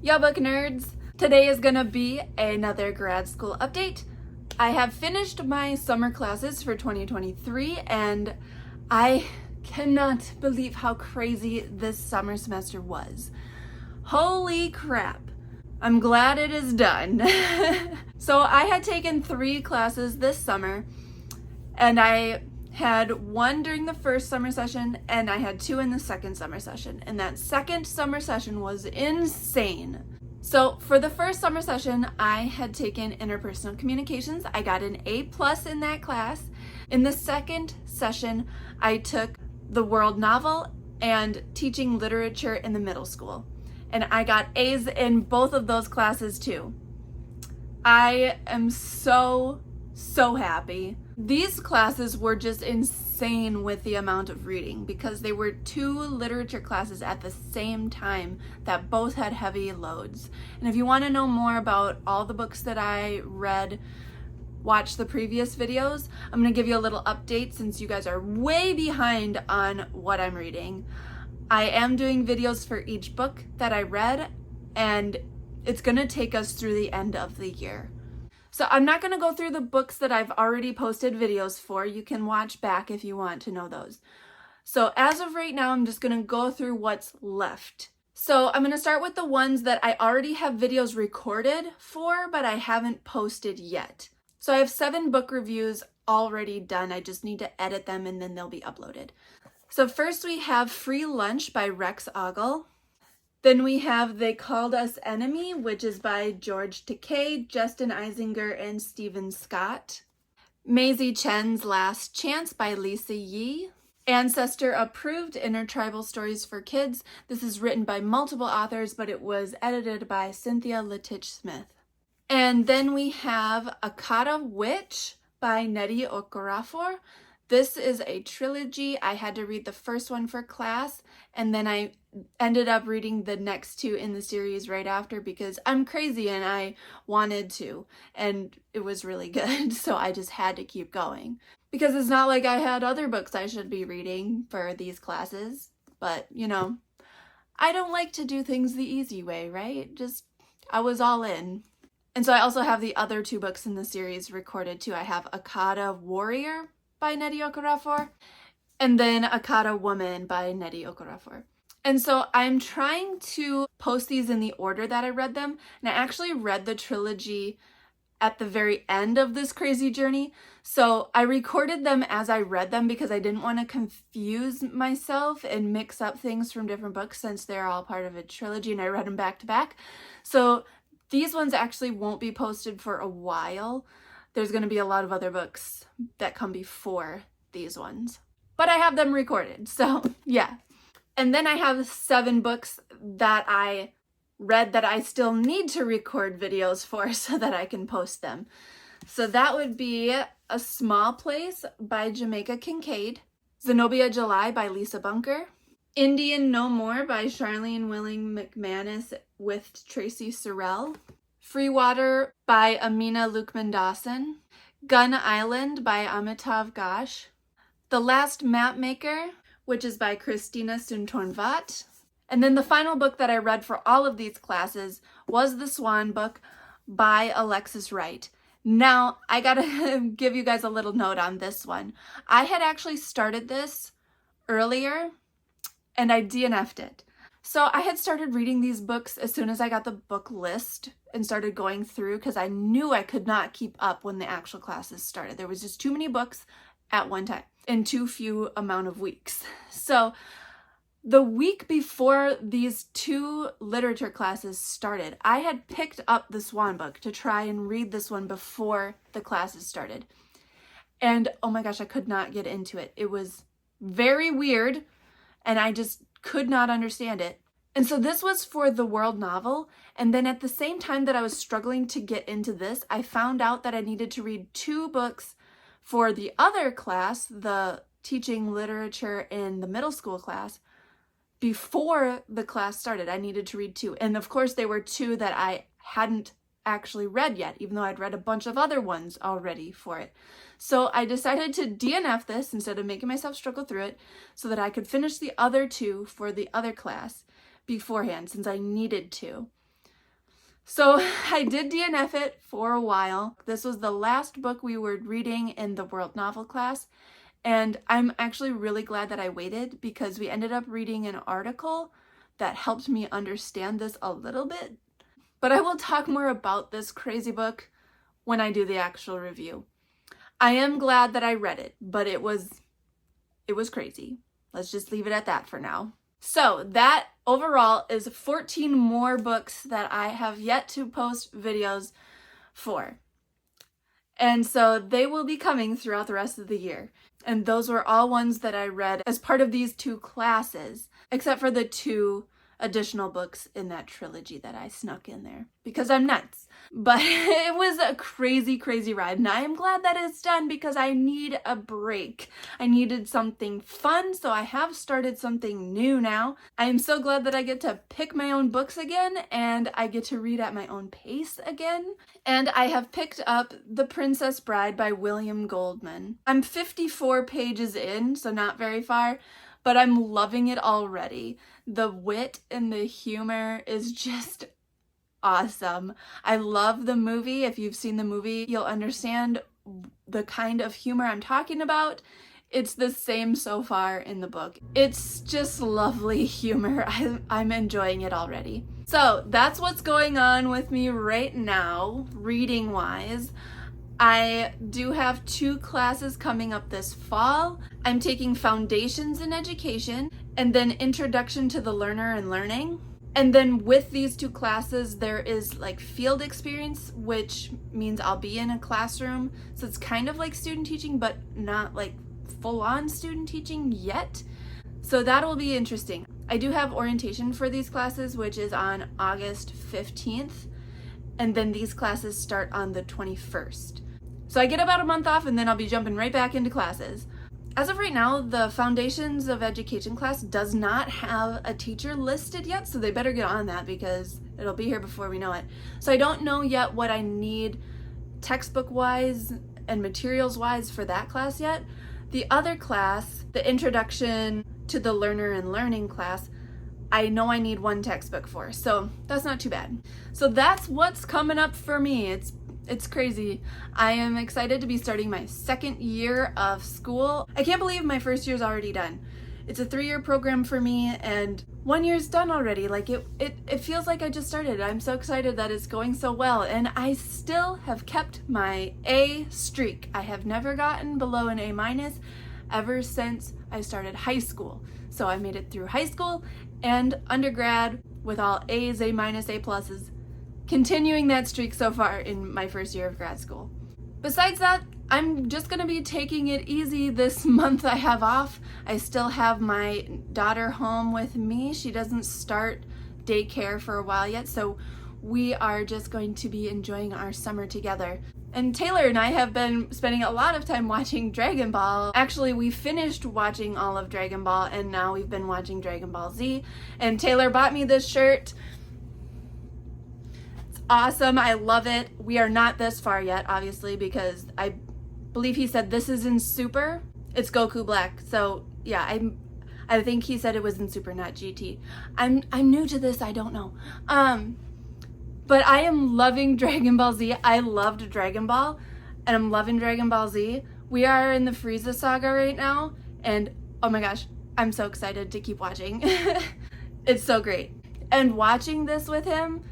Yo, book nerds! Today is gonna be another grad school update. I have finished my summer classes for 2023 and I cannot believe how crazy this summer semester was. Holy crap. I'm glad it is done. So I had taken 3 classes this summer and I had 1 during the first summer session and I had 2 in the second summer session, and that second summer session was insane. So for the first summer session, I had taken interpersonal communications. I got an A+ in that class. In the second session, I took the world novel and teaching literature in the middle school, and I got A's in both of those classes too. I am so happy. These classes were just insane with the amount of reading because they were 2 literature classes at the same time that both had heavy loads. And if you want to know more about all the books that I read, watch the previous videos. I'm going to give you a little update since you guys are way behind on what I'm reading. I am doing videos for each book that I read, and it's going to take us through the end of the year. So I'm not going to go through the books that I've already posted videos for. You can watch back if you want to know those. So as of right now, I'm just going to go through what's left. So I'm going to start with the ones that I already have videos recorded for, but I haven't posted yet. So I have 7 book reviews already done. I just need to edit them and then they'll be uploaded. So first we have Free Lunch by Rex Ogle. Then we have They Called Us Enemy, which is by George Takei, Justin Eisinger, and Stephen Scott. Maisie Chen's Last Chance by Lisa Yee. Ancestor Approved, Intertribal Stories for Kids. This is written by multiple authors, but it was edited by Cynthia Letitch Smith. And then we have Akata Witch by Nnedi Okorafor. This is a trilogy. I had to read the first one for class, and then I ended up reading the next 2 in the series right after because I'm crazy and I wanted to, and it was really good, so I just had to keep going. Because it's not like I had other books I should be reading for these classes, but you know, I don't like to do things the easy way, right? I was all in. And so I also have the other 2 books in the series recorded too. I have Akata Warrior by Nnedi Okorafor, and then Akata Woman by Nnedi Okorafor. And so I'm trying to post these in the order that I read them, and I actually read the trilogy at the very end of this crazy journey. So I recorded them as I read them because I didn't want to confuse myself and mix up things from different books since they're all part of a trilogy and I read them back to back. So these ones actually won't be posted for a while. There's going to be a lot of other books that come before these ones, but I have them recorded, so yeah. And then I have 7 books that I read that I still need to record videos for so that I can post them. So that would be A Small Place by Jamaica Kincaid, Zenobia July by Lisa Bunker, Indian No More by Charlene Willing McManus with Tracy Sorrell, Free Water by Amina Lukman Dawson, Gun Island by Amitav Ghosh, The Last Mapmaker, which is by Christina Soontornvat. And then the final book that I read for all of these classes was The Swan Book by Alexis Wright. Now, I gotta give you guys a little note on this one. I had actually started this earlier and I DNF'd it. So I had started reading these books as soon as I got the book list and started going through because I knew I could not keep up when the actual classes started. There was just too many books at one time in too few amount of weeks. So the week before these 2 literature classes started, I had picked up the Swan Book to try and read this one before the classes started. And oh my gosh, I could not get into it. It was very weird and I just could not understand it. And so this was for the world novel. And then at the same time that I was struggling to get into this, I found out that I needed to read 2 books for the other class, the teaching literature in the middle school class, before the class started. I needed to read 2. And of course, they were 2 that I hadn't actually read yet, even though I'd read a bunch of other ones already for it. So I decided to DNF this instead of making myself struggle through it so that I could finish the other 2 for the other class beforehand since I needed to. So I did DNF it for a while. This was the last book we were reading in the world novel class. And I'm actually really glad that I waited because we ended up reading an article that helped me understand this a little bit. But I will talk more about this crazy book when I do the actual review. I am glad that I read it, but it was crazy. Let's just leave it at that for now. So that overall is 14 more books that I have yet to post videos for. And so they will be coming throughout the rest of the year. And those were all ones that I read as part of these 2 classes, except for the 2 additional books in that trilogy that I snuck in there because I'm nuts. But it was a crazy, crazy ride, and I am glad that it's done because I need a break. I needed something fun, so I have started something new now. I am so glad that I get to pick my own books again, and I get to read at my own pace again. And I have picked up The Princess Bride by William Goldman. I'm 54 pages in, so not very far, but I'm loving it already. The wit and the humor is just awesome. I love the movie. If you've seen the movie, you'll understand the kind of humor I'm talking about. It's the same so far in the book. It's just lovely humor. I'm enjoying it already. So that's what's going on with me right now, reading-wise. I do have 2 classes coming up this fall. I'm taking Foundations in Education and then Introduction to the Learner and Learning. And then with these 2 classes, there is like field experience, which means I'll be in a classroom. So it's kind of like student teaching, but not like full-on student teaching yet. So that'll be interesting. I do have orientation for these classes, which is on August 15th. And then these classes start on the 21st. So I get about a month off and then I'll be jumping right back into classes. As of right now, the Foundations of Education class does not have a teacher listed yet, so they better get on that because it'll be here before we know it. So I don't know yet what I need textbook-wise and materials-wise for that class yet. The other class, the Introduction to the Learner and Learning class, I know I need 1 textbook for, so that's not too bad. So that's what's coming up for me. It's crazy. I am excited to be starting my 2nd year of school. I can't believe my 1st year's already done. It's a 3-year program for me and 1 year's done already. Like it feels like I just started. I'm so excited that it's going so well, and I still have kept my A streak. I have never gotten below an A- ever since I started high school. So I made it through high school and undergrad with all A's, A-, A+, continuing that streak so far in my 1st year of grad school. Besides that, I'm just gonna be taking it easy this month I have off. I still have my daughter home with me. She doesn't start daycare for a while yet, so we are just going to be enjoying our summer together. And Taylor and I have been spending a lot of time watching Dragon Ball. Actually, we finished watching all of Dragon Ball and now we've been watching Dragon Ball Z. And Taylor bought me this shirt. It's awesome. I love it. We are not this far yet, obviously, because I believe he said this is in Super. It's Goku Black. So yeah, I think he said it was in Super, not GT. I'm new to this. I don't know. But I am loving Dragon Ball Z. I loved Dragon Ball, and I'm loving Dragon Ball Z. We are in the Frieza saga right now, and oh my gosh, I'm so excited to keep watching. It's so great. And watching this with him,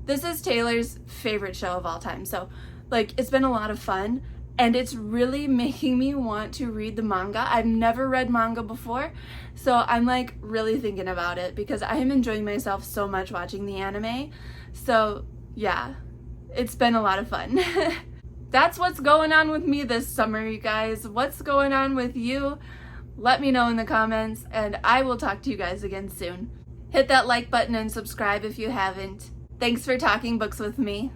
this is Taylor's favorite show of all time. So, like, it's been a lot of fun, and it's really making me want to read the manga. I've never read manga before, so I'm, like, really thinking about it because I am enjoying myself so much watching the anime. So yeah, it's been a lot of fun. That's what's going on with me this summer, you guys. What's going on with you? Let me know in the comments, and I will talk to you guys again soon. Hit that like button and subscribe if you haven't. Thanks for talking books with me.